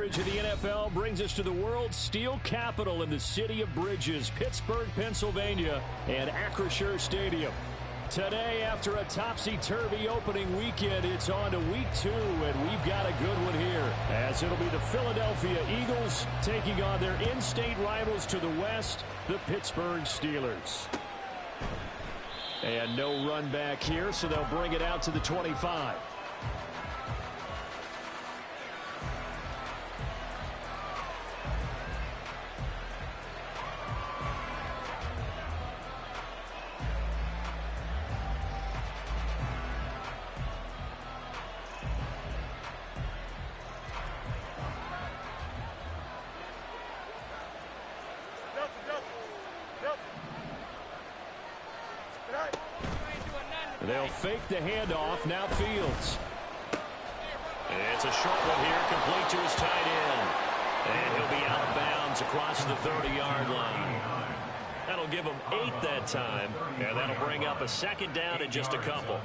coverage of the NFL brings us to the world's steel capital in the city of bridges, Pittsburgh, Pennsylvania, and Acrisure Stadium. Today, after a topsy-turvy opening weekend, it's on to week 2, and we've got a good one here, as it'll be the Philadelphia Eagles taking on their in-state rivals to the west, the Pittsburgh Steelers. And no run back here, so they'll bring it out to the 25. They'll fake the handoff. Now Fields. It's a short one here, complete to his tight end. And he'll be out of bounds across the 30-yard line. That'll give him 8 that time, and that'll bring up a second down in just a couple.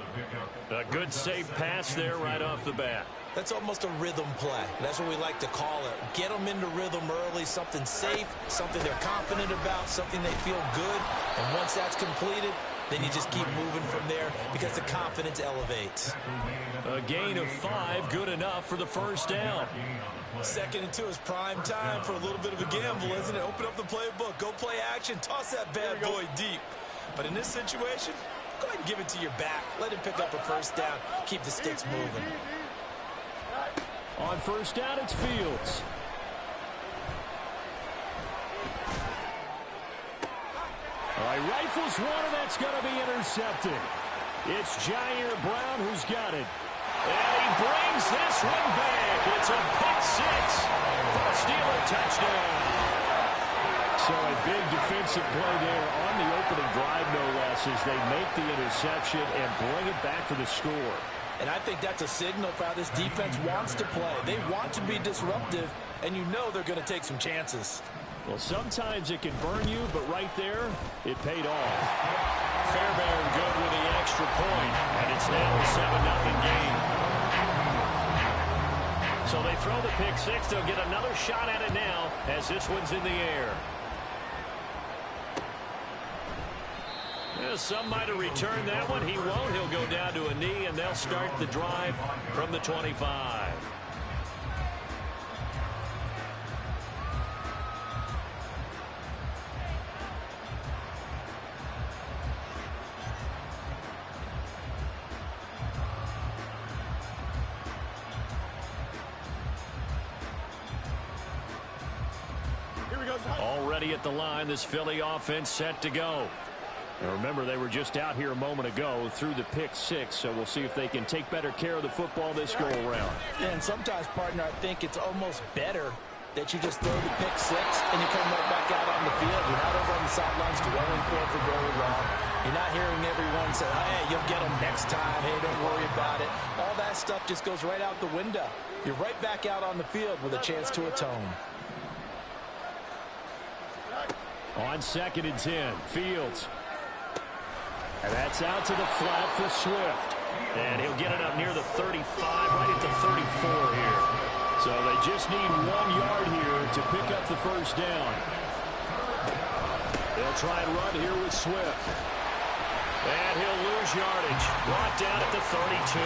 A good safe pass there right off the bat. That's almost a rhythm play. That's what we like to call it. Get them into rhythm early, something safe, something they're confident about, something they feel good. And once that's completed, then you just keep moving from there because the confidence elevates. A gain of 5, good enough for the first down. 2nd and 2 is prime time for a little bit of a gamble, isn't it? Open up the playbook, go play action, toss that bad boy deep. But in this situation, go ahead and give it to your back. Let him pick up a first down. Keep the sticks moving. On first down, it's Fields. All right, rifles one, and that's going to be intercepted. It's Jair Brown who's got it. And he brings this one back. It's a pick 6 for a Steeler touchdown. So a big defensive play there on the opening drive, no less, as they make the interception and bring it back for the score. And I think that's a signal for how this defense wants to play. They want to be disruptive, and you know they're going to take some chances. Well, sometimes it can burn you, but right there, it paid off. Fairbairn good with the extra point, and it's now a 7-0 game. So they throw the pick 6. They'll get another shot at it now as this one's in the air. Yeah, some might have returned that one. He won't. He'll go down to a knee, and they'll start the drive from the 25. Already at the line, this Philly offense set to go. Now remember, they were just out here a moment ago through the pick 6, so we'll see if they can take better care of the football this go-around. Yeah, and sometimes, partner, I think it's almost better that you just throw the pick 6 and you come right back out on the field. You're not over on the sidelines dwelling for very long. You're not hearing everyone say, hey, you'll get them next time. Hey, don't worry about it. All that stuff just goes right out the window. You're right back out on the field with a chance to atone. On 2nd and 10, Fields. And that's out to the flat for Swift. And he'll get it up near the 35, right at the 34 here. So they just need 1 yard here to pick up the first down. They'll try and run here with Swift. And he'll lose yardage. Brought down at the 32.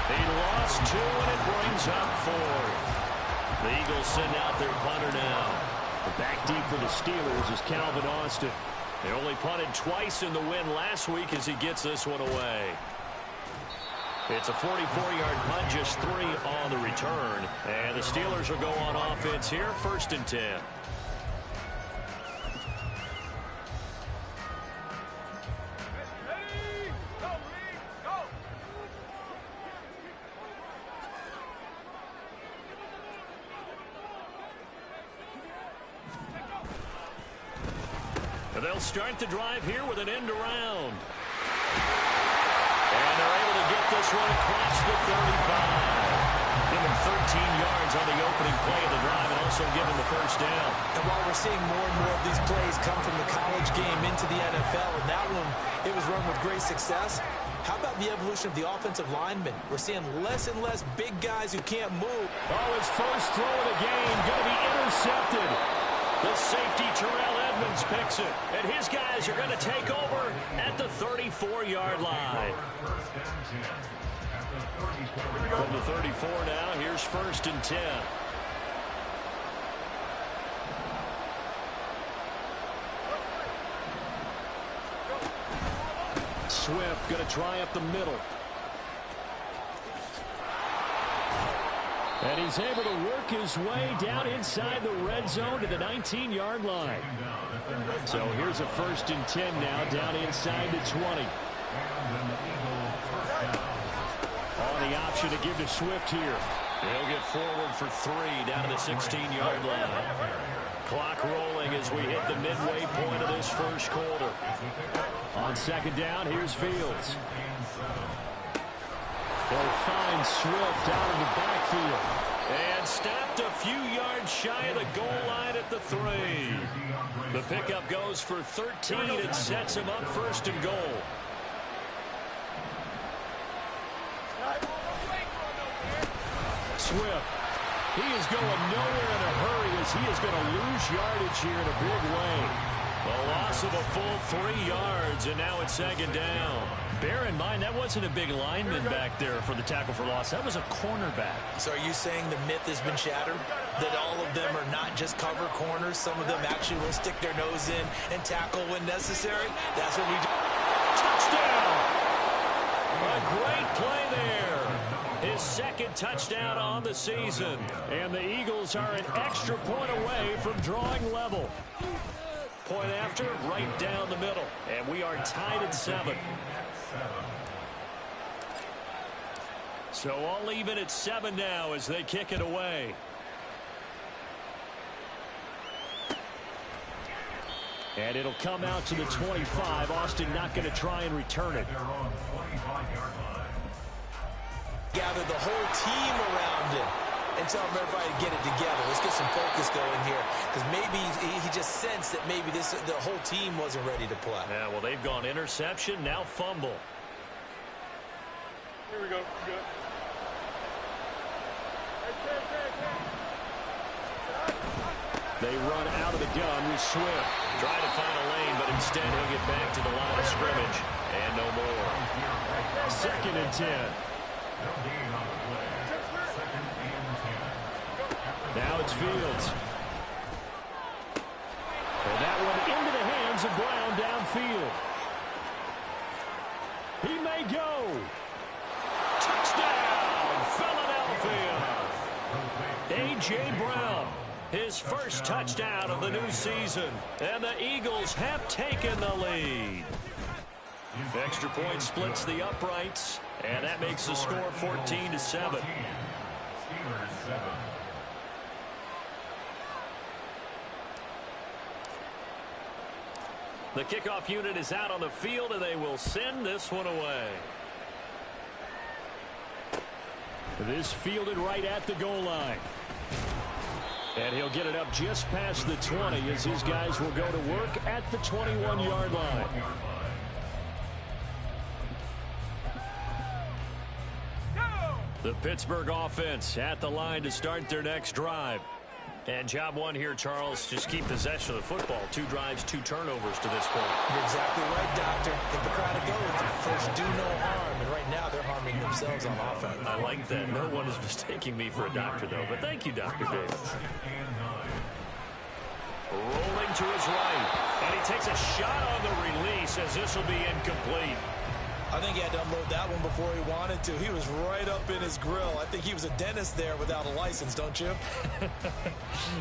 He lost 2, and it brings up 4th. The Eagles send out their punter now. Back deep for the Steelers is Calvin Austin. They only punted twice in the win last week as he gets this one away. It's a 44-yard punt, just 3 on the return. And the Steelers will go on offense here, 1st and 10. They'll start the drive here with an end around. And they're able to get this one across the 35. give him 13 yards on the opening play of the drive and also give him the first down. And while we're seeing more and more of these plays come from the college game into the NFL, and that one, it was run with great success. How about the evolution of the offensive linemen? We're seeing less and less big guys who can't move. Oh, his first throw of the game going to be intercepted. The safety, Terrell Edmonds, picks it. And his guys are going to take over at the 34-yard line. From the 34 now, here's 1st and 10. Swift going to try up the middle. And he's able to work his way down inside the red zone to the 19-yard line. So here's a 1st and 10 now down inside the 20. On the option to give to Swift here. He'll get forward for 3 down to the 16-yard line. Clock rolling as we hit the midway point of this first quarter. On 2nd down, here's Fields. He'll find Swift out in the backfield. And stopped a few yards shy of the goal line at the 3. The pickup goes for 13 and sets him up 1st and goal. Swift. He is going nowhere in a hurry as he is going to lose yardage here in a big way. A loss of a full 3 yards, and now it's 2nd down. Bear in mind, that wasn't a big lineman back there for the tackle for loss. That was a cornerback. So are you saying the myth has been shattered? That all of them are not just cover corners? Some of them actually will stick their nose in and tackle when necessary? That's what we do. Touchdown! A great play there. His 2nd touchdown on the season. And the Eagles are an extra point away from drawing level. Point after, right down the middle. And we are tied at 7. So all even at 7 now as they kick it away. And it'll come out to the 25. Austin not going to try and return it. Gather the whole team around him and tell everybody to get it together. Let's get some focus going here, because maybe he just sensed that maybe the whole team wasn't ready to play. Yeah, well, they've gone interception, now fumble. Here we go. Good. They run out of the gun with Swift. Trying to find a lane, but instead he'll get back to the line of scrimmage. And no more. 2nd and 10. Now it's Fields. And that one into the hands of Brown downfield. He may go. Touchdown, Philadelphia. A.J. Brown, his first touchdown of the new season. And the Eagles have taken the lead. Extra point splits the uprights. And that makes the score 14-7. The kickoff unit is out on the field, and they will send this one away. This fielded right at the goal line. And he'll get it up just past the 20 as his guys will go to work at the 21-yard line. The Pittsburgh offense at the line to start their next drive. And job one here, Charles, just keep possession of the football. 2 drives, 2 turnovers to this point. You're exactly right, Doctor. Hippocratic oath. First, do no harm. And right now, they're harming themselves on offense. I like that. No one is mistaking me for a doctor, though. But thank you, Dr. Davis. Rolling to his right. And he takes a shot on the release as this will be incomplete. I think he had to unload that one before he wanted to. He was right up in his grill. I think he was a dentist there without a license, don't you?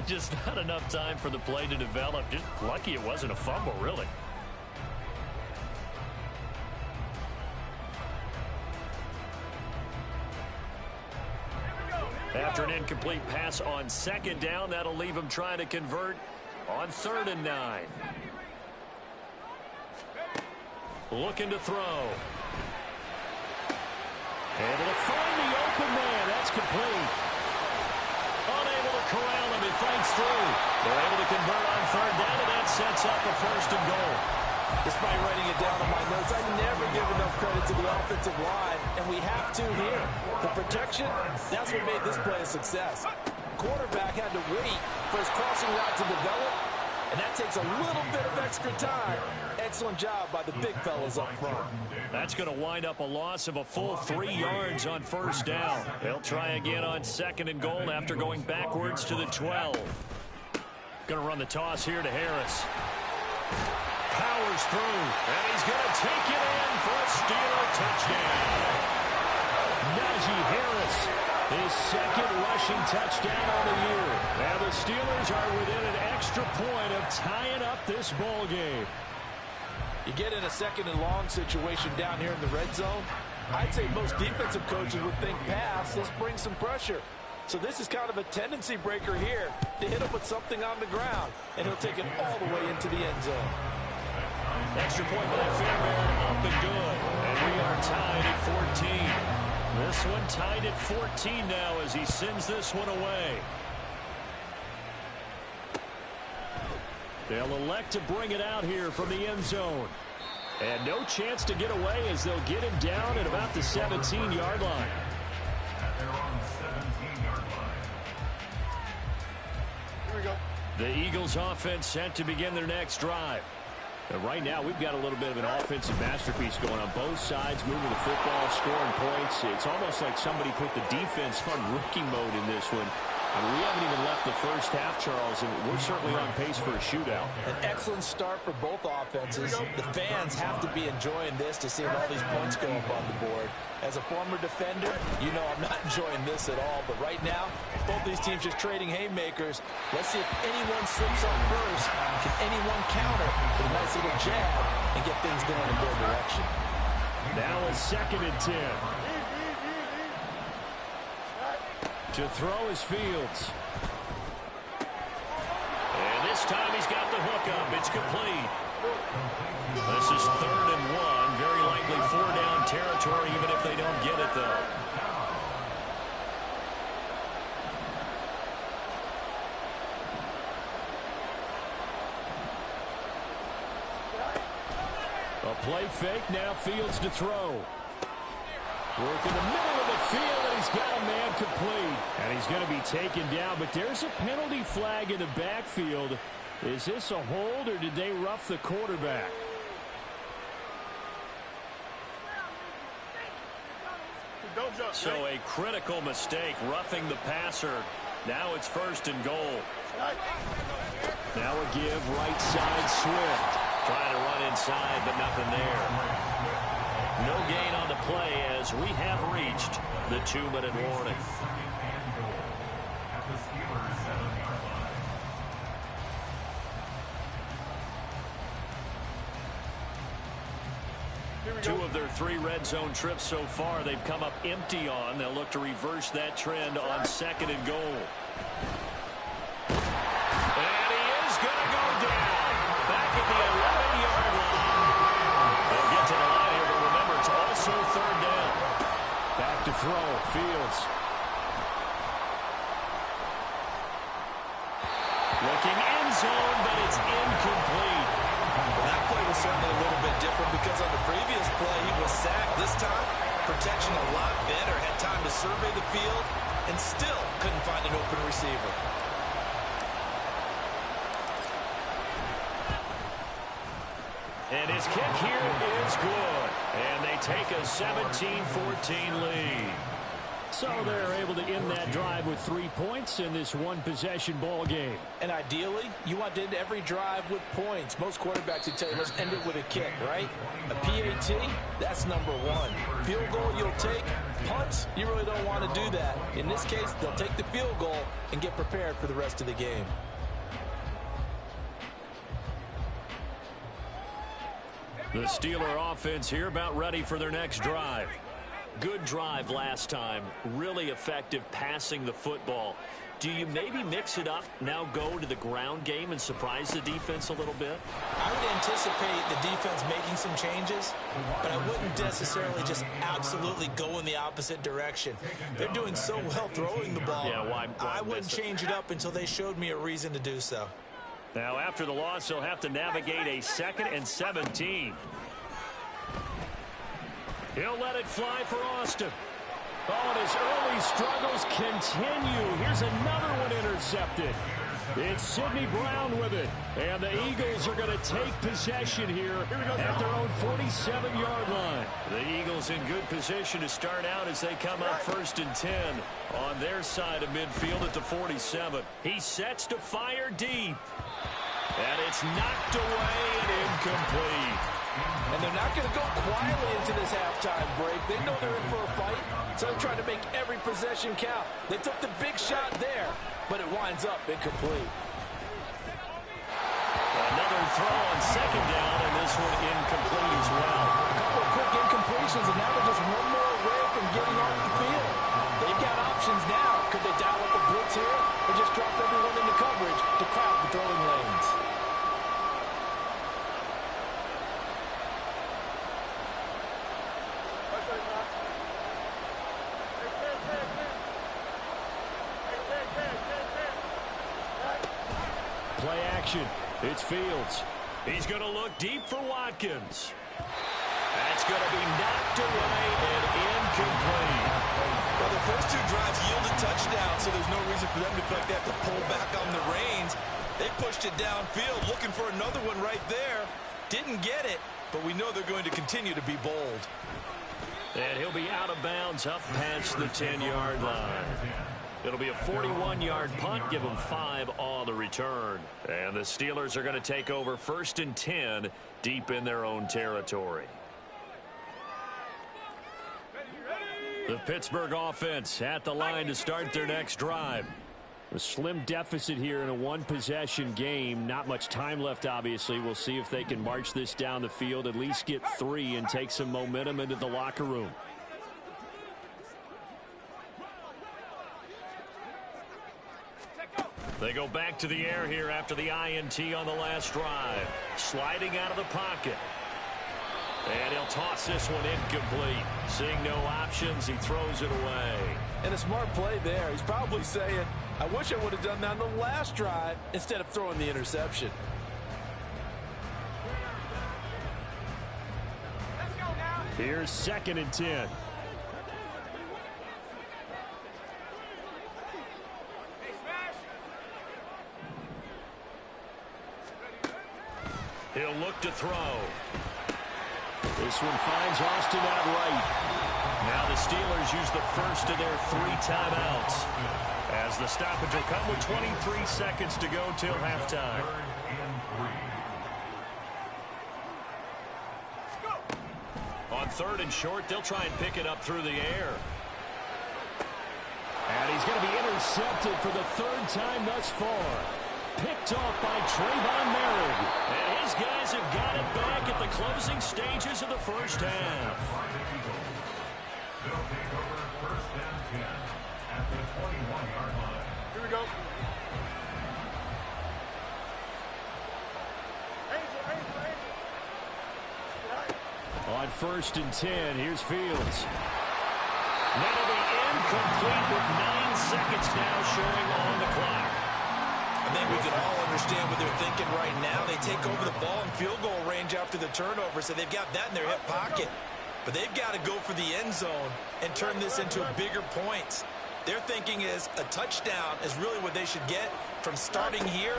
Just not enough time for the play to develop. Just lucky it wasn't a fumble, really. After an incomplete pass on 2nd down, that'll leave him trying to convert on 3rd and 9. Looking to throw. Able to find the open man. That's That's complete. Unable to corral him. He fights through. They're able to convert on third down, and that sets up a 1st and goal. Despite writing it down on my notes, I never give enough credit to the offensive line, and we have to here. The protection, that's what made this play a success. Quarterback had to wait for his crossing route to develop, and that takes a little bit of extra time. Excellent job by the big fellas up front. That's going to wind up a loss of a full 3 yards on 1st down. They'll try again on 2nd and goal after going backwards to the 12. Going to run the toss here to Harris. Powers through, and he's going to take it in for a Steeler touchdown. Najee Harris, his 2nd rushing touchdown on the year. Now the Steelers are within an extra point of tying up this ball game. You get in a 2nd and long situation down here in the red zone, I'd say most defensive coaches would think pass, let's bring some pressure. So this is kind of a tendency breaker here to hit him with something on the ground, and he'll take it all the way into the end zone. Extra point by Fairbairn, up and good. And we are tied at 14. This one tied at 14 now as he sends this one away. They'll elect to bring it out here from the end zone. And no chance to get away as they'll get him down at about the 17-yard line. Here we go. The Eagles offense set to begin their next drive. And right now, we've got a little bit of an offensive masterpiece going on both sides, moving the football, scoring points. It's almost like somebody put the defense on rookie mode in this one. I mean, we haven't even left the first half, Charles, and we're certainly on pace for a shootout. An excellent start for both offenses. The fans have to be enjoying this to see all these points go up on the board. As a former defender, you know I'm not enjoying this at all. But right now, both these teams just trading haymakers. Let's see if anyone slips up first. Can anyone counter with a nice little jab and get things going in their direction? Now a 2nd and 10. To throw is Fields. And this time he's got the hook up. It's complete. This is 3rd and 1. Very likely 4-down territory, even if they don't get it, though. A play fake, now Fields to throw. Work in the middle of the field, and he's got a man complete. And he's going to be taken down, but there's a penalty flag in the backfield. Is this a hold, or did they rough the quarterback? So a critical mistake, roughing the passer. Now it's 1st and goal. Now a give, right side, Swift. Trying to run inside, but nothing there. No gain on the play as we have reached the 2-minute warning. Two of their 3 red zone trips so far they've come up empty on. They'll look to reverse that trend on 2nd and goal. And he is going to go down. Back at the 11-yard line. They'll get to the line here, but remember, it's also 3rd down. Back to throw, Fields. Looking end zone, but it's incomplete. That play was certainly a little bit different because on the previous play he was sacked. This time, protection a lot better. Had time to survey the field and still couldn't find an open receiver. And his kick here is good. And they take a 17-14 lead. So they're able to end that drive with 3 points in this one-possession ball game. And ideally, you want to end every drive with points. Most quarterbacks would tell you, let's end it with a kick, right? A PAT, that's number 1. Field goal you'll take. Punts, you really don't want to do that. In this case, they'll take the field goal and get prepared for the rest of the game. The Steeler offense here about ready for their next drive. Good drive last time. Really effective passing the football. Do you maybe mix it up, now go to the ground game and surprise the defense a little bit? I would anticipate the defense making some changes, but I wouldn't necessarily just absolutely go in the opposite direction. They're doing so well throwing the ball. Yeah, why I wouldn't change it up until they showed me a reason to do so. Now, after the loss, they'll have to navigate a 2nd and 17. He'll let it fly for Austin. Oh, and his early struggles continue. Here's another one intercepted. It's Sidney Brown with it. And the Eagles are going to take possession here at their own 47-yard line. The Eagles in good position to start out as they come up 1st and 10 on their side of midfield at the 47. He sets to fire deep. And it's knocked away and incomplete. And they're not going to go quietly into this halftime break. They know they're in for a fight, so they're trying to make every possession count. They took the big shot there, but it winds up incomplete. Another throw on 2nd down, and this one incomplete as well. A couple of quick incompletions, and now they're just one more away from getting off the field. They've got options now. Could they dial up a blitz here, or just drop everyone into coverage to crowd the throwing lanes? Play action. It's Fields. He's going to look deep for Watkins. That's going to be knocked away and incomplete. Well, the first 2 drives yielded touchdowns, so there's no reason for them to feel like they have to pull back on the reins. They pushed it downfield, looking for another one right there. Didn't get it, but we know they're going to continue to be bold. And he'll be out of bounds up past the 10-yard line. It'll be a 41-yard punt, give them 5 on the return. And the Steelers are going to take over 1st and 10 deep in their own territory. The Pittsburgh offense at the line to start their next drive. A slim deficit here in a one-possession game. Not much time left, obviously. We'll see if they can march this down the field, at least get 3 and take some momentum into the locker room. They go back to the air here after the INT on the last drive. Sliding out of the pocket. And he'll toss this one incomplete. Seeing no options, he throws it away. And a smart play there. He's probably saying, I wish I would have done that on the last drive instead of throwing the interception. Here's 2nd and 10. He'll look to throw. This one finds Austin out right. Now the Steelers use the first of their 3 timeouts, as the stoppage will come with 23 seconds to go till halftime. On 3rd and short, they'll try and pick it up through the air. And he's going to be intercepted for the 3rd time thus far. Picked off by Trayvon Merrick. And his guys have got it back at the closing stages of the first half. Here we go. On 1st and 10, here's Fields. That'll be incomplete with 9 seconds now showing on the clock. I think we can all understand what they're thinking right now. They take over the ball in field goal range after the turnover, so they've got that in their hip pocket. But they've got to go for the end zone and turn this into a bigger points. Their thinking is a touchdown is really what they should get from starting here.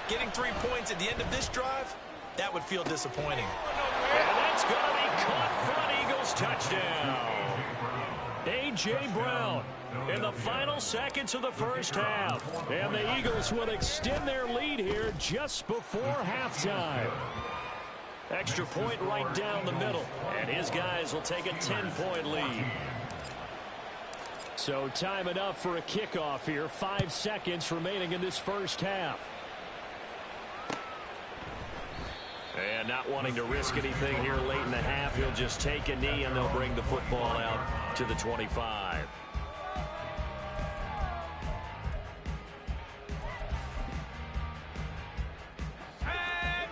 Getting 3 points at the end of this drive, that would feel disappointing. And that's going to be caught for an Eagles touchdown. A.J. Brown in the final seconds of the first half. And the Eagles will extend their lead here just before halftime. Extra point right down the middle. And his guys will take a 10-point lead. So time enough for a kickoff here. 5 seconds remaining in this first half. And not wanting to risk anything here late in the half, he'll just take a knee and they'll bring the football out to the 25.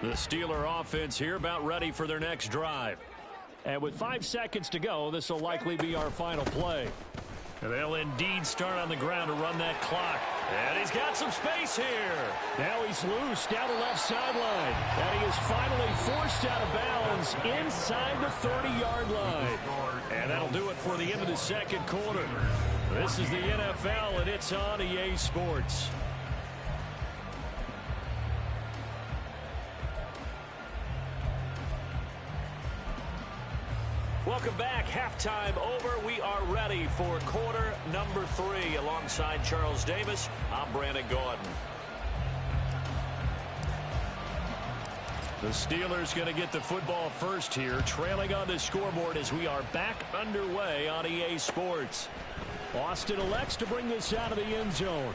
The Steeler offense here about ready for their next drive. And with 5 seconds to go, this will likely be our final play. And they'll indeed start on the ground to run that clock. And he's got some space here. Now he's loose down the left sideline. And he is finally forced out of bounds inside the 30-yard line. And that'll do it for the end of the second quarter. This is the NFL, and it's on EA Sports. Welcome back. Halftime over. We are ready for quarter number 3. Alongside Charles Davis, I'm Brandon Gordon. The Steelers going to get the football first here, trailing on the scoreboard as we are back underway on EA Sports. Austin elects to bring this out of the end zone.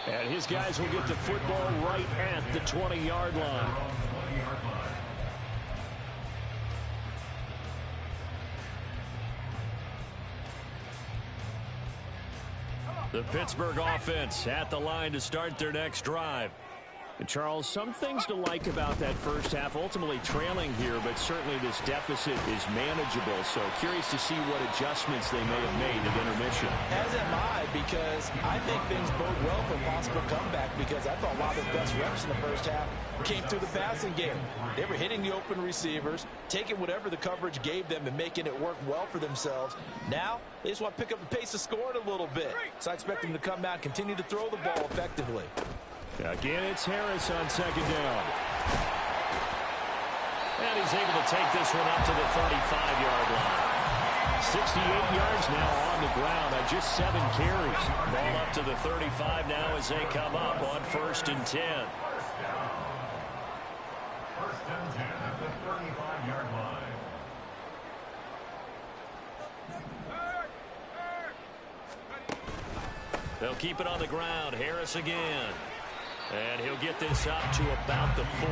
And his guys will get the football right at the 20-yard line. The Pittsburgh offense at the line to start their next drive. And Charles, some things to like about that first half. Ultimately trailing here, but certainly this deficit is manageable. So curious to see what adjustments they may have made at intermission. As am I, because I think things bode well for a possible comeback, because I thought a lot of the best reps in the first half came through the passing game. They were hitting the open receivers, taking whatever the coverage gave them and making it work well for themselves. Now, they just want to pick up the pace of scoring a little bit. So I expect them to come out and continue to throw the ball effectively. Again, it's Harris on second down. And he's able to take this one up to the 35-yard line. 68 yards now on the ground on just 7 carries. Ball up to the 35 now as they come up on 1st and 10. First and 10 at the 35-yard line. They'll keep it on the ground. Harris again. And he'll get this up to about the 40.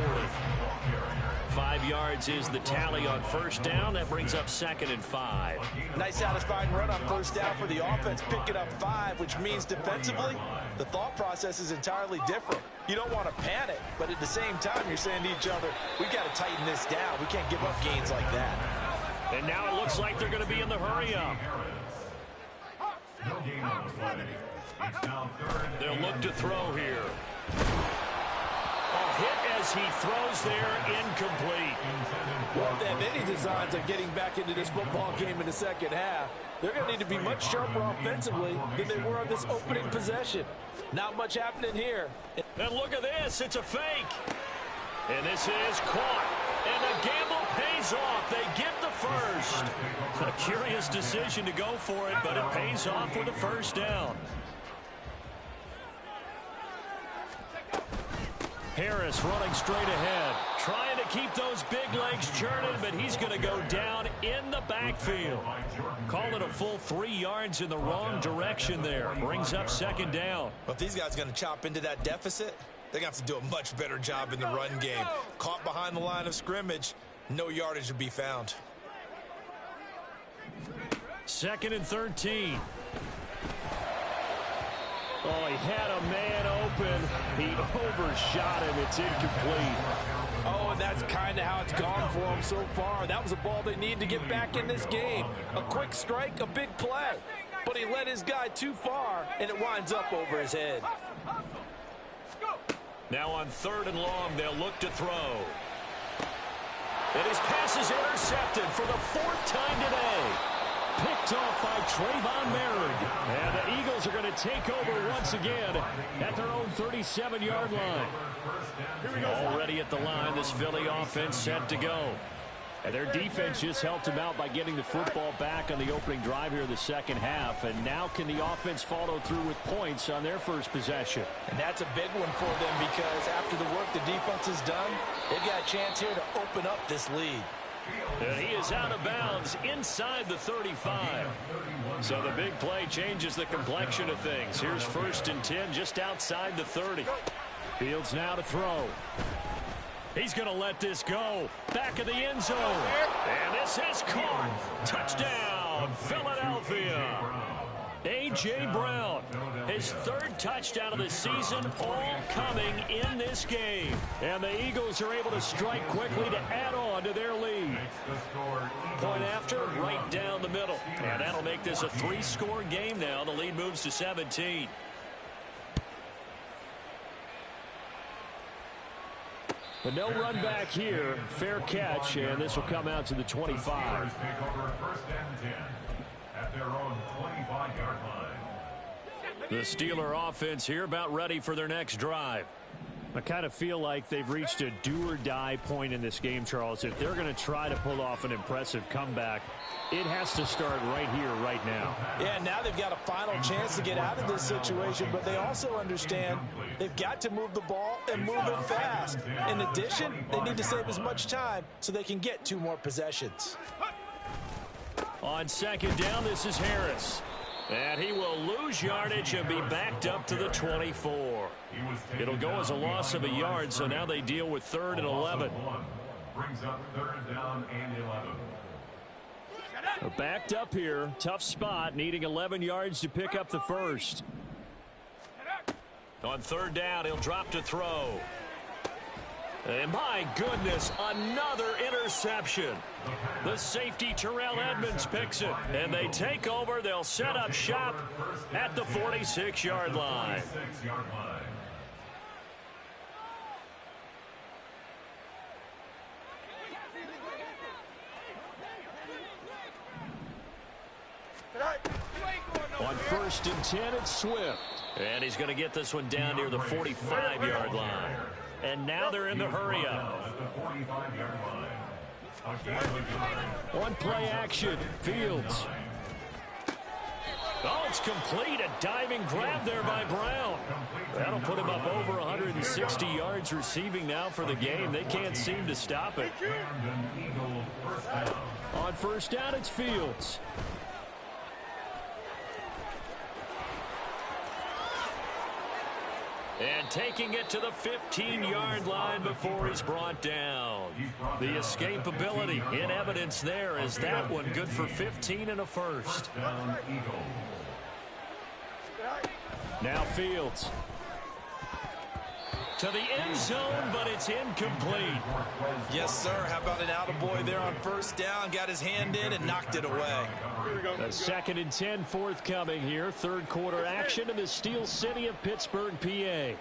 5 yards is the tally on first down. That brings up 2nd and 5. Nice satisfying run on first down for the offense, picking up 5, which means defensively, the thought process is entirely different. You don't want to panic, but at the same time, you're saying to each other, we got to tighten this down. We can't give up gains like that. And now it looks like they're going to be in the hurry-up. No gain on the play. It's now 3rd. They'll look to throw here. A hit as he throws there, incomplete. Well, if they have any designs on getting back into this football game in the second half, they're going to need to be much sharper offensively than they were on this opening possession. Not much happening here. And look at this. It's a fake. And this is caught. And the gamble pays off. They get the first. A curious decision to go for it, but it pays off with a first down. Harris running straight ahead, trying to keep those big legs churning, but he's going to go down in the backfield. Call it a full 3 yards in the wrong direction there. Brings up 2nd down. But if these guys are going to chop into that deficit, they're going to have to do a much better job in the run game. Caught behind the line of scrimmage, no yardage to be found. 2nd and 13. Oh, he had a man open. He overshot him. It's incomplete. Oh, and that's kind of how it's gone for him so far. That was a ball they need to get back in this game. A quick strike, a big play. But he led his guy too far, and it winds up over his head. Now on 3rd and long, they'll look to throw. And his pass is intercepted for the 4th time today. Picked off by Trayvon Merrick. And the Eagles are going to take over once again at their own 37-yard line. Already at the line, this Philly offense set to go. And their defense just helped them out by getting the football back on the opening drive here in the second half. And now can the offense follow through with points on their first possession? And that's a big one for them, because after the work the defense has done, they've got a chance here to open up this lead. And he is out of bounds inside the 35. So the big play changes the complexion of things. Here's 1st and 10 just outside the 30. Fields now to throw. He's going to let this go. Back of the end zone. And this is caught. Touchdown, Philadelphia. A.J. Brown, his third touchdown of the season, all coming in this game. And the Eagles are able to strike quickly to add on to their lead. Point after, right down the middle. And that'll make this a 3-score game now. The lead moves to 17. But no run back here. Fair catch, and this will come out to the 25. Take over 1st and 10 at their own 25-yard line. The Steeler offense here about ready for their next drive. I kind of feel like they've reached a do-or-die point in this game, Charles. If they're going to try to pull off an impressive comeback, it has to start right here, right now. Yeah, now they've got a final chance to get out of this situation, but they also understand they've got to move the ball and move it fast. In addition, they need to save as much time so they can get 2 more possessions. On 2nd down, this is Harris. And he will lose yardage and be backed up to the 24. It'll go as a loss of a yard, so now they deal with 3rd and 11. Brings up 3rd down and 11. They're backed up here. Tough spot, needing 11 yards to pick up the first. On 3rd down, he'll drop to throw. And my goodness, another interception. The safety, Terrell Edmonds, picks it. And they take over. They'll set up shop at the 46-yard line. On 1st and 10, it's Swift. And he's going to get this one down near the 45-yard line. And now they're in the hurry-up. On play action, Fields. Oh, it's complete. A diving grab there by Brown. That'll put him up over 160 yards receiving now for the game. They can't seem to stop it. On 1st down, it's Fields. And taking it to the 15-yard line before he's brought down. The escapability in evidence there is that one good for 15 and a first. Now Fields. To the end zone, but it's incomplete. Yes, sir. How about an attaboy there on 1st down? Got his hand in and knocked it away. A 2nd and 10 forthcoming here. 3rd quarter action in the Steel City of Pittsburgh, PA.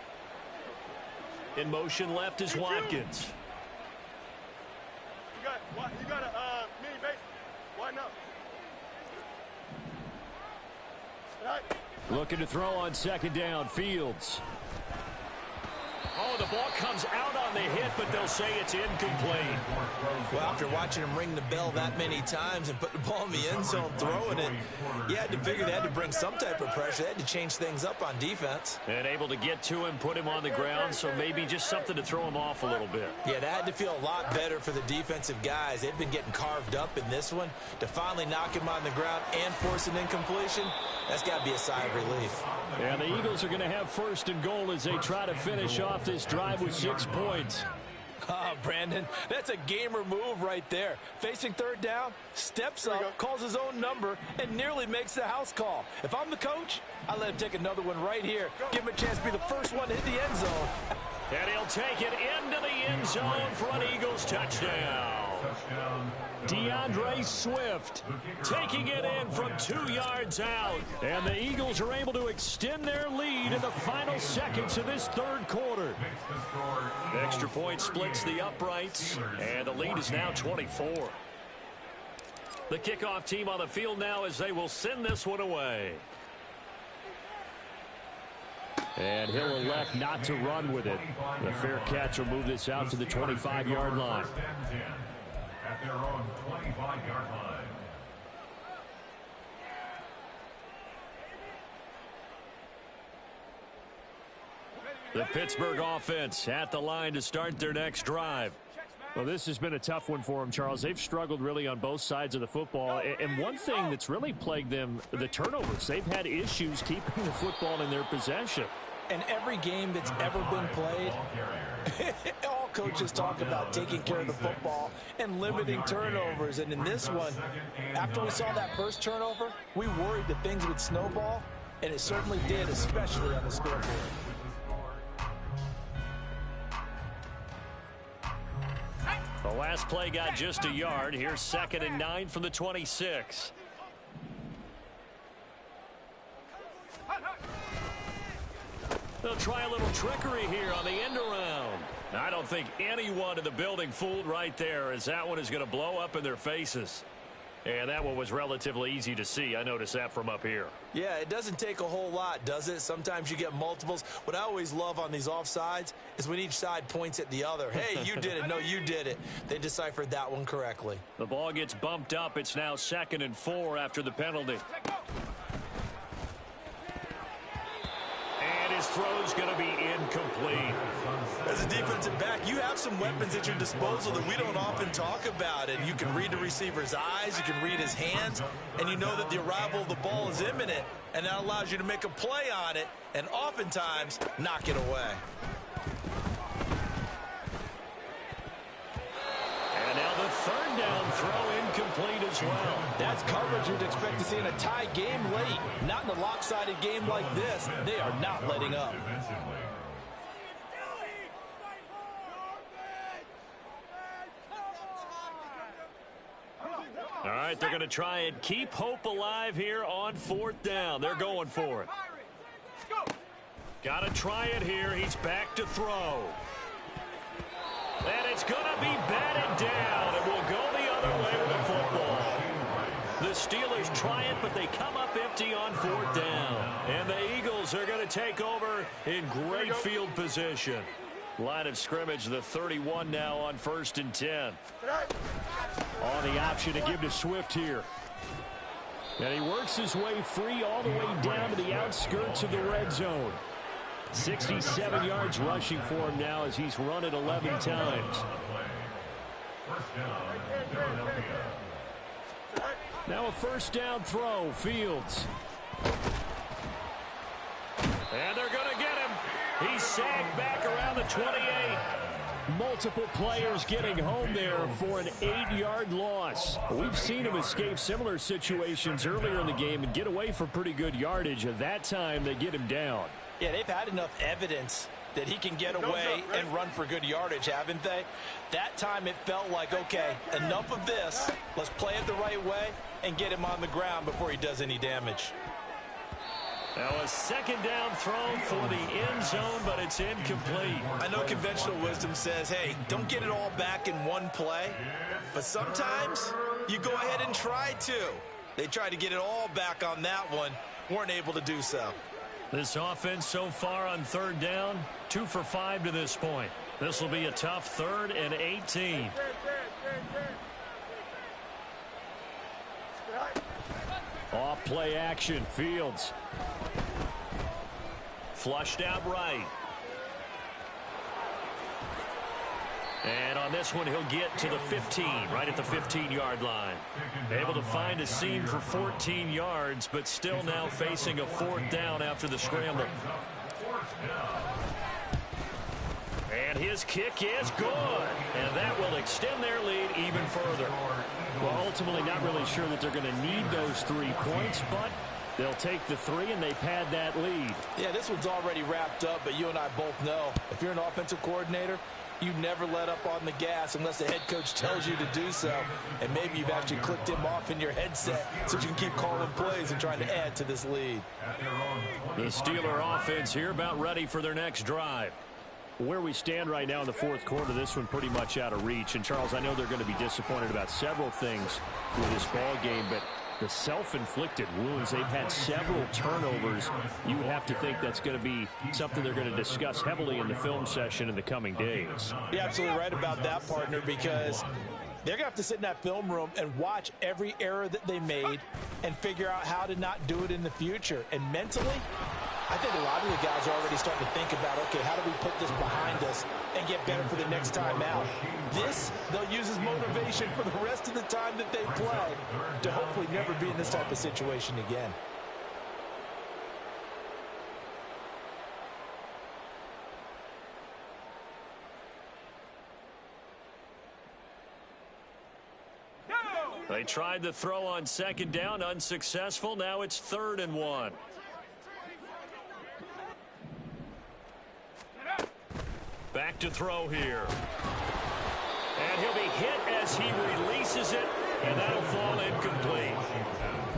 In motion left is Watkins. You got a mini base. Why not? Looking to throw on 2nd down, Fields. Oh, the ball comes out on the hit, but they'll say it's incomplete. Well, after watching him ring the bell that many times and put the ball in the end zone throwing it, you had to figure they had to bring some type of pressure. They had to change things up on defense. And able to get to him, put him on the ground, so maybe just something to throw him off a little bit. Yeah, that had to feel a lot better for the defensive guys. They've been getting carved up in this one. To finally knock him on the ground and force an incompletion, that's got to be a sigh of relief. And the Eagles are going to have 1st and goal as they try to finish off this drive with 6 points. Oh, Brandon, that's a gamer move right there. Facing 3rd down, steps up, calls his own number, and nearly makes the house call. If I'm the coach, I let him take another one right here. Give him a chance to be the first one to hit the end zone. And he'll take it into the end zone for an Eagles touchdown. DeAndre Swift taking it in from 2 yards out. And the Eagles are able to extend their lead in the final seconds of this 3rd quarter. Extra point splits the uprights, and the lead is now 24. The kickoff team on the field now as they will send this one away. And he'll elect not to run with it. The fair catch will move this out to the 25-yard line. At their own 25-yard line. The Pittsburgh offense at the line to start their next drive. Well, this has been a tough one for them, Charles. They've struggled really on both sides of the football. And one thing that's really plagued them, the turnovers. They've had issues keeping the football in their possession. And every game that's ever been played, all coaches talk about taking care of the football and limiting turnovers. And in this one, after we saw that first turnover, we worried that things would snowball, and it certainly did, especially on the scoreboard. The last play got just a yard. Here's 2nd and 9 from the 26. They'll try a little trickery here on the end around. I don't think anyone in the building fooled right there, as that one is going to blow up in their faces. And that one was relatively easy to see. I noticed that from up here. Yeah, it doesn't take a whole lot, does it? Sometimes you get multiples. What I always love on these offsides is when each side points at the other. Hey, you did it. No, you did it. They deciphered that one correctly. The ball gets bumped up. It's now 2nd and 4 after the penalty. And his throw's going to be incomplete. As a defensive back, you have some weapons at your disposal that we don't often talk about. And you can read the receiver's eyes, you can read his hands, and you know that the arrival of the ball is imminent, and that allows you to make a play on it and oftentimes knock it away. And now the 3rd down throw incomplete as well. That's coverage you'd expect to see in a tie game late. Not in a lopsided game like this. They are not letting up. All right, they're going to try and keep hope alive here on 4th down. They're going for it. Got to try it here. He's back to throw. And it's going to be batted down. It will go the other way with the football. The Steelers try it, but they come up empty on 4th down. And the Eagles are going to take over in great field position. Line of scrimmage, the 31 now on 1st and 10. On the option to give to Swift here. And he works his way free all the way down to the outskirts of the red zone. 67 yards rushing for him now as he's run it 11 times. Now a 1st down throw, Fields. And they're going to get him. He's sagged back around the 28. Multiple players getting home there for an 8-yard loss. We've seen him escape similar situations earlier in the game and get away for pretty good yardage. At that time, they get him down. Yeah, they've had enough evidence that he can get away and run for good yardage, haven't they? That time it felt like, okay, enough of this. Let's play it the right way and get him on the ground before he does any damage. Now a 2nd down throw for the end zone, but it's incomplete. I know conventional wisdom says, hey, don't get it all back in one play. But sometimes you go ahead and try to. They tried to get it all back on that one. Weren't able to do so. This offense so far on 3rd down, 2 for 5 to this point. This will be a tough 3rd and 18. Off play action, Fields. Flushed out right. And on this one, he'll get to the 15, right at the 15-yard line. Able to find a seam for 14 yards, but still now facing a 4th down after the scramble. And his kick is good. And that will extend their lead even further. Well, ultimately not really sure that they're going to need those 3 points, but they'll take the 3 and they pad that lead. Yeah, this one's already wrapped up, but you and I both know if you're an offensive coordinator, you never let up on the gas unless the head coach tells you to do so. And maybe you've actually clicked him off in your headset so you can keep calling plays and trying to add to this lead. The Steeler offense here about ready for their next drive. Where we stand right now in the 4th quarter, this one pretty much out of reach. And, Charles, I know they're going to be disappointed about several things with this ball game, but the self-inflicted wounds, they've had several turnovers. You would have to think that's going to be something they're going to discuss heavily in the film session in the coming days. You're absolutely right about that, partner, because they're going to have to sit in that film room and watch every error that they made and figure out how to not do it in the future. And mentally, I think a lot of the guys are already starting to think about, okay, how do we put this behind us and get better for the next time out? This, they'll use as motivation for the rest of the time that they play to hopefully never be in this type of situation again. They tried the throw on second down, unsuccessful. Now it's 3rd and 1. Back to throw here. And he'll be hit as he releases it, and that'll fall incomplete.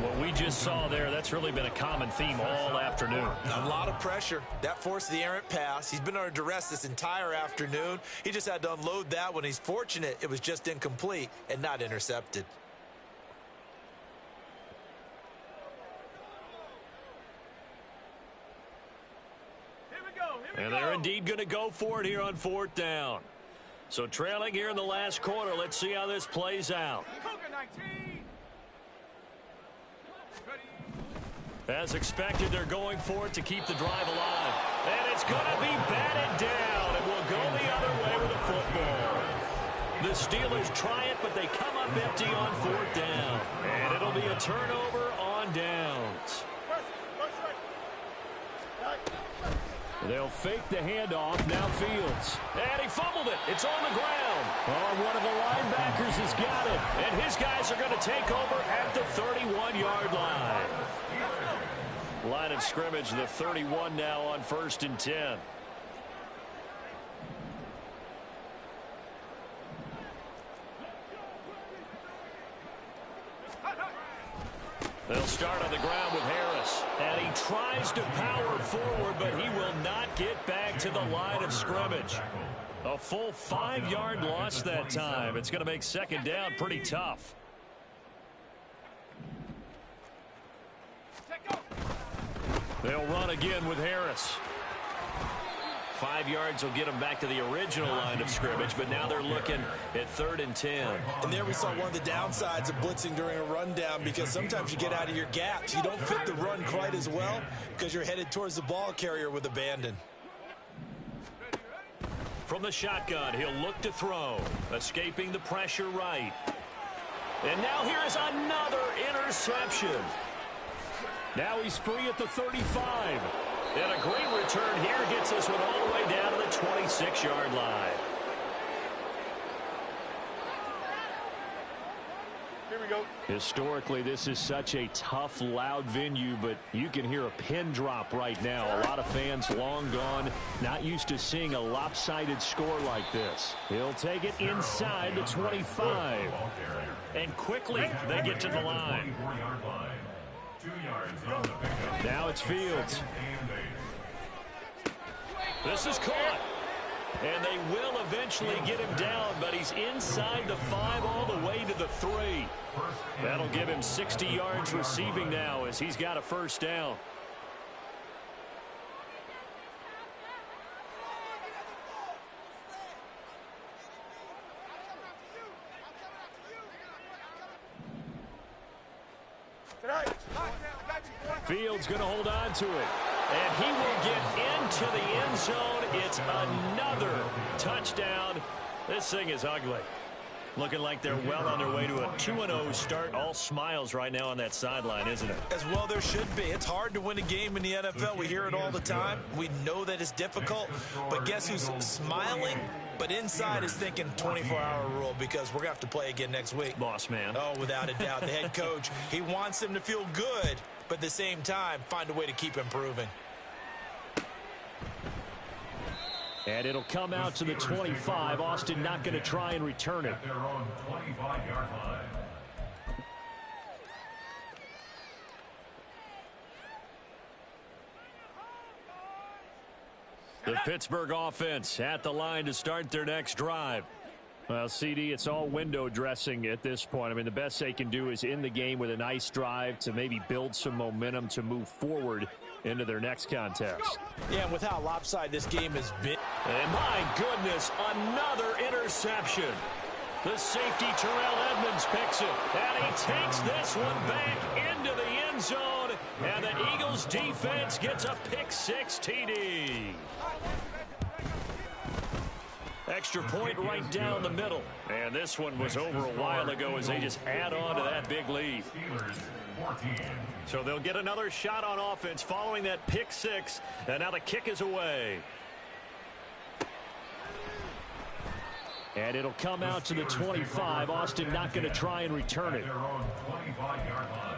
What we just saw there, that's really been a common theme all afternoon. A lot of pressure. That forced the errant pass. He's been under duress this entire afternoon. He just had to unload that one. He's fortunate it was just incomplete and not intercepted. And they're indeed going to go for it here on 4th down. So trailing here in the last quarter. Let's see how this plays out. As expected, they're going for it to keep the drive alive. And it's going to be batted down, and we'll go the other way with the football. The Steelers try it, but they come up empty on 4th down. And it'll be a turnover on downs. They'll fake the handoff. Now Fields. And he fumbled it. It's on the ground. Oh, one of the linebackers has got it. And his guys are going to take over at the 31-yard line. Line of scrimmage, the 31 now on 1st and 10. They'll start on the ground with Harris. And he tries to power forward, but he will not get back to the line of scrimmage. A full 5-yard loss that time. It's going to make 2nd down pretty tough. They'll run again with Harris. 5 yards will get them back to the original line of scrimmage, but now they're looking at 3rd and 10. And there we saw one of the downsides of blitzing during a rundown, because sometimes you get out of your gaps. You don't fit the run quite as well because you're headed towards the ball carrier with abandon. From the shotgun, he'll look to throw, escaping the pressure right. And now here is another interception. Now he's free at the 35. And a great return here gets this one all the way down to the 26-yard line. Here we go. Historically, this is such a tough, loud venue, but you can hear a pin drop right now. A lot of fans long gone, not used to seeing a lopsided score like this. He'll take it inside the 25. And quickly, they get to the line. Now it's Fields. This is caught. And they will eventually get him down, but he's inside the 5 all the way to the 3. That'll give him 60 yards receiving now as he's got a 1st down. Fields going to hold on to it. And he will get into the end zone. It's another touchdown. This thing is ugly. Looking like they're well on their way to a 2-0 start. All smiles right now on that sideline, isn't it? As well there should be. It's hard to win a game in the NFL. We hear it all the time. We know that it's difficult. But guess who's smiling? But inside is thinking 24-hour rule, because we're going to have to play again next week. Boss man. Oh, without a doubt. The head coach, he wants them to feel good, but at the same time, find a way to keep improving. And it'll come out to the 25. Austin not going to try and return it. At their own 25-yard line. The Pittsburgh offense at the line to start their next drive. Well, CD, it's all window dressing at this point. I mean, the best they can do is in the game with a nice drive to maybe build some momentum to move forward into their next contest. Yeah, and with how lopsided this game has been. And my goodness, another interception. The safety, Terrell Edmonds, picks it. And he takes this one back into the end zone. And the Eagles defense gets a pick-6 TD. Extra point right down the middle. And this one was over a while ago as they just add on to that big lead. So they'll get another shot on offense following that pick-6. And now the kick is away. And it'll come out to the 25. Austin not going to try and return it. Their own 25-yard line.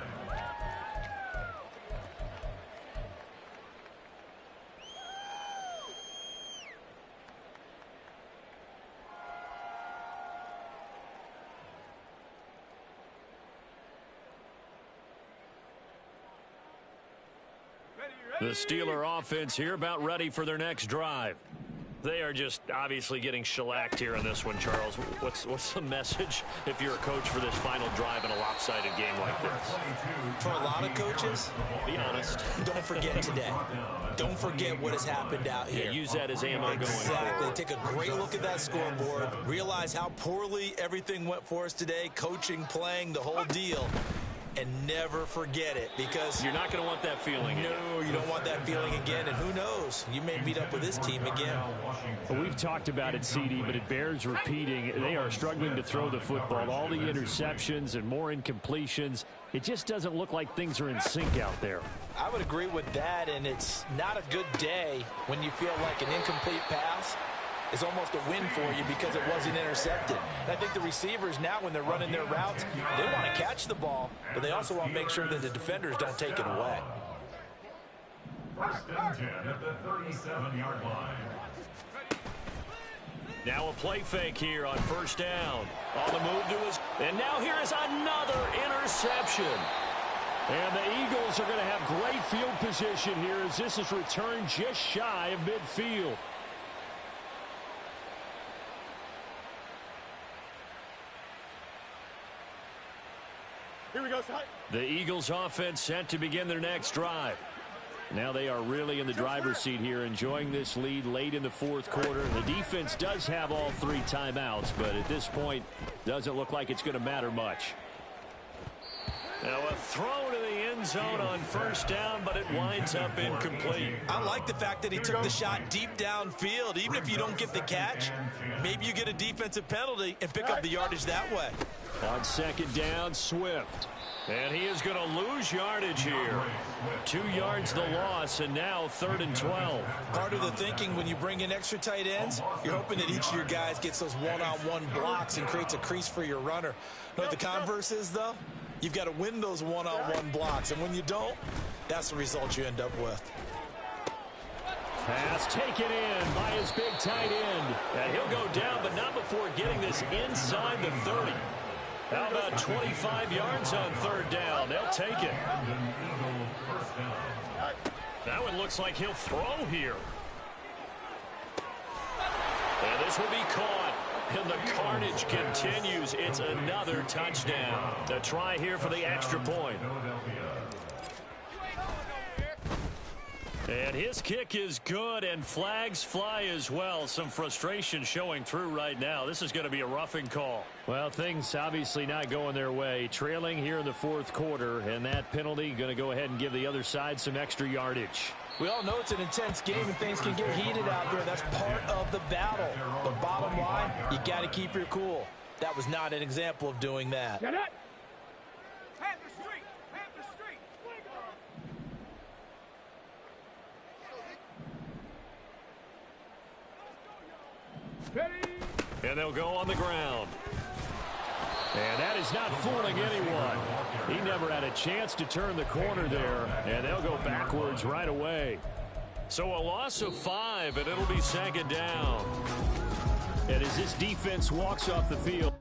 The Steeler offense here about ready for their next drive. They are just obviously getting shellacked here in this one, Charles. What's the message if you're a coach for this final drive in a lopsided game like this? For a lot of coaches, Be honest. don't forget today. Don't forget what has happened out here. Yeah, use that as ammo going Exactly. forward. Take a great look at that scoreboard. Realize how poorly everything went for us today. Coaching, playing, the whole deal. And never forget it, because You're not going to want that feeling. no, you don't want that feeling again. And who knows? You may meet up with this team again. Well, we've talked about it, CD, but it bears repeating. They are struggling to throw the football. All the interceptions and more incompletions. It just doesn't look like things are in sync out there. I would agree with that, and it's not a good day when you feel like an incomplete pass is almost a win for you because it wasn't intercepted. And I think the receivers now, when they're running their routes, they want to catch the ball, but they also want to make sure that the defenders don't take it away. First and 10 at the 37-yard line. Now a play fake here on first down. On the move to his... And now here is another interception. And the Eagles are going to have great field position here as this is returned just shy of midfield. Here we go, Scott. The Eagles offense set to begin their next drive. Now they are really in the driver's seat here, enjoying this lead late in the fourth quarter. The defense does have all 3 timeouts, but at this point, doesn't look like it's going to matter much. Now a throw to the end zone on first down, but it winds up incomplete. I like the fact that he took the shot deep downfield. Even if you don't get the catch, maybe you get a defensive penalty and pick up the yardage that way. On second down, Swift. And he is going to lose yardage here. 2 yards the loss, and now 3rd and 12. Part of the thinking when you bring in extra tight ends, you're hoping that each of your guys gets those one-on-one blocks and creates a crease for your runner. You know what the converse is, though? You've got to win those one-on-one blocks, and when you don't, that's the result you end up with. Pass taken in by his big tight end. And he'll go down, but not before getting this inside the 30. How about 25 yards on 3rd down? They'll take it. That one looks like he'll throw here. And this will be caught. And the carnage continues. It's another touchdown. A try here for the extra point. And his kick is good, and flags fly as well. Some frustration showing through right now. This is going to be a roughing call. Well, things obviously not going their way. Trailing here in the fourth quarter, and that penalty going to go ahead and give the other side some extra yardage. We all know it's an intense game and things can get heated out there. That's part of the battle. But bottom line, you got to keep your cool. That was not an example of doing that. Get it. And they'll go on the ground. And that is not fooling anyone. He never had a chance to turn the corner there, and they'll go backwards right away. So a loss of 5, and it'll be 2nd down. And as this defense walks off the field,